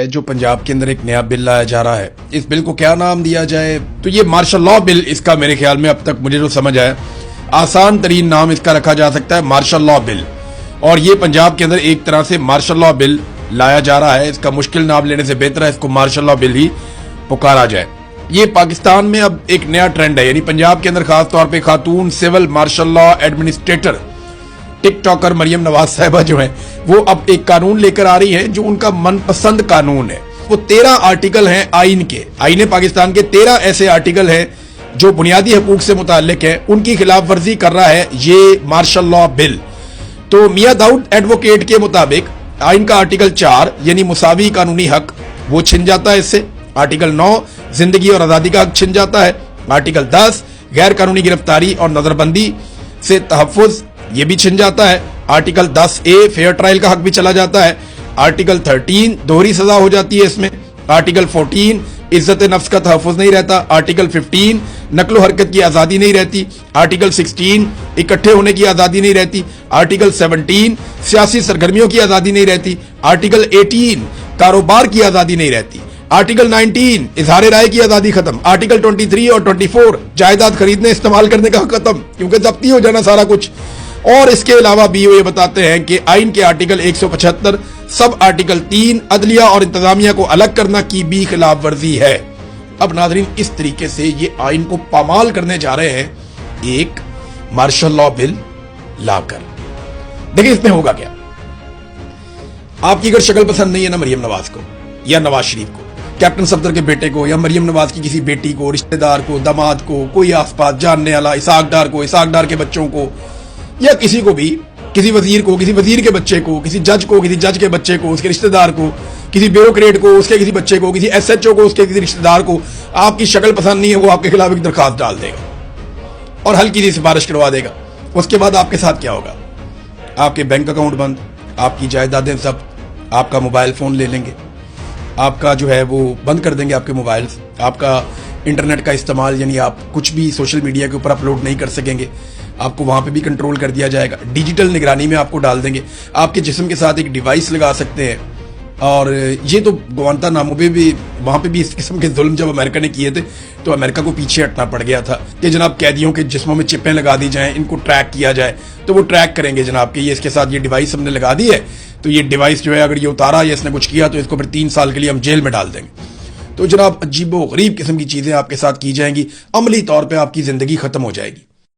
जो पंजाब के अंदर एक नया बिल लाया जा रहा है, इस बिल को क्या नाम दिया जाए? तो ये मार्शल लॉ बिल इसका मेरे ख्याल में अब तक मुझे जो समझ आया, आसान तरीन नाम इसका रखा जा सकता है मार्शल लॉ बिल। और ये पंजाब के अंदर एक तरह से मार्शल लॉ बिल लाया जा रहा है। इसका मुश्किल नाम लेने से बेहतर है इसको मार्शल लॉ बिल ही पुकारा जाए। ये पाकिस्तान में अब एक नया ट्रेंड है, यानी पंजाब के अंदर खास तौर पे खातून civil martial law administrator TikToker Maryam Nawaz साहिबा जो है वो अब एक कानून लेकर आ रही है जो उनका मनपसंद कानून है। वो 13 आर्टिकल हैं आइन के, आइन पाकिस्तान के 13 ऐसे आर्टिकल हैं जो बुनियादी हकूक से मुताल्लिक है, उनकी खिलाफ वर्जी कर रहा है ये मार्शल लॉ बिल। तो मियां दाऊद एडवोकेट के मुताबिक आइन का आर्टिकल 4 यानी मुसावी कानूनी हक वो छिन जाता है इससे। आर्टिकल 9 जिंदगी और आजादी का हक छिन जाता है। आर्टिकल 10 गैर कानूनी गिरफ्तारी और नजरबंदी से तहफ्फुज ये भी छिन जाता है। आर्टिकल 10A फेयर ट्रायल का हक भी चला जाता है। आर्टिकल 13 दोहरी सजा हो जाती है इसमें। आर्टिकल 14 इज्जत नफ्स का तहफ्फुज नहीं रहता। आर्टिकल 15 नकलो हरकत की आजादी नहीं रहती। आर्टिकल 16 इकट्ठे होने की आजादी नहीं रहती। आर्टिकल 17 सियासी सरगर्मियों की आजादी नहीं रहती। आर्टिकल 18 कारोबार की आजादी नहीं रहती। आर्टिकल 19 इजहार राय की आजादी खत्म। आर्टिकल 23 और 24 जायदाद खरीदने इस्तेमाल करने का हक खत्म, क्योंकि जब्ती हो जाना सारा कुछ। और इसके अलावा भी ये बताते हैं कि आइन के आर्टिकल 175 सब आर्टिकल 3 अदलिया और इंतजामिया को अलग करना की भी खिलाफ वर्जी है। अब नाजरीन, इस तरीके से ये आइन को पामाल करने जा रहे हैं एक मार्शल लॉ बिल लाकर। देखिए इसमें होगा क्या। आपकी अगर शक्ल पसंद नहीं है ना मरियम नवाज को या नवाज शरीफ को, कैप्टन सफदर के बेटे को, या मरियम नवाज की किसी बेटी को, रिश्तेदार को, दामाद को, कोई आसपास जानने वाला, इसाक डार के बच्चों को, या किसी को भी, किसी वजीर को, किसी वजीर के बच्चे को, किसी जज को, किसी जज के बच्चे को, उसके रिश्तेदार को, किसी ब्यूरोक्रेट को, उसके किसी बच्चे को, किसी SHO को, उसके किसी रिश्तेदार को आपकी शक्ल पसंद नहीं है, वो आपके खिलाफ एक दरखास्त डाल देगा और हल्की सी सिफारिश करवा देगा। उसके बाद आपके साथ क्या होगा? आपके बैंक अकाउंट बंद, आपकी जायदादें सब, आपका मोबाइल फोन ले लेंगे, आपका जो है वो बंद कर देंगे आपके मोबाइल्स, आपका इंटरनेट का इस्तेमाल यानी आप कुछ भी सोशल मीडिया के ऊपर अपलोड नहीं कर सकेंगे, आपको वहां पे भी कंट्रोल कर दिया जाएगा। डिजिटल निगरानी में आपको डाल देंगे। आपके जिस्म के साथ एक डिवाइस लगा सकते हैं। और ये तो गुआंतानामो पे भी, वहां पे भी इस किस्म के जुल्म जब अमेरिका ने किए थे तो अमेरिका को पीछे हटना पड़ गया था कि जनाब कैदियों के जिस्मों में चिपें लगा दी जाएं, इनको ट्रैक किया जाए। तो वो ट्रैक करेंगे जनाब कि ये इसके साथ ये डिवाइस हमने लगा दी है, तो ये डिवाइस जो है अगर ये उतारा या इसने कुछ किया तो इसको फिर 3 साल के लिए हम जेल में डाल देंगे। तो जनाब अजीबो गरीब किस्म की चीजें आपके साथ की जाएंगी, अमली तौर पर आपकी जिंदगी खत्म हो जाएगी।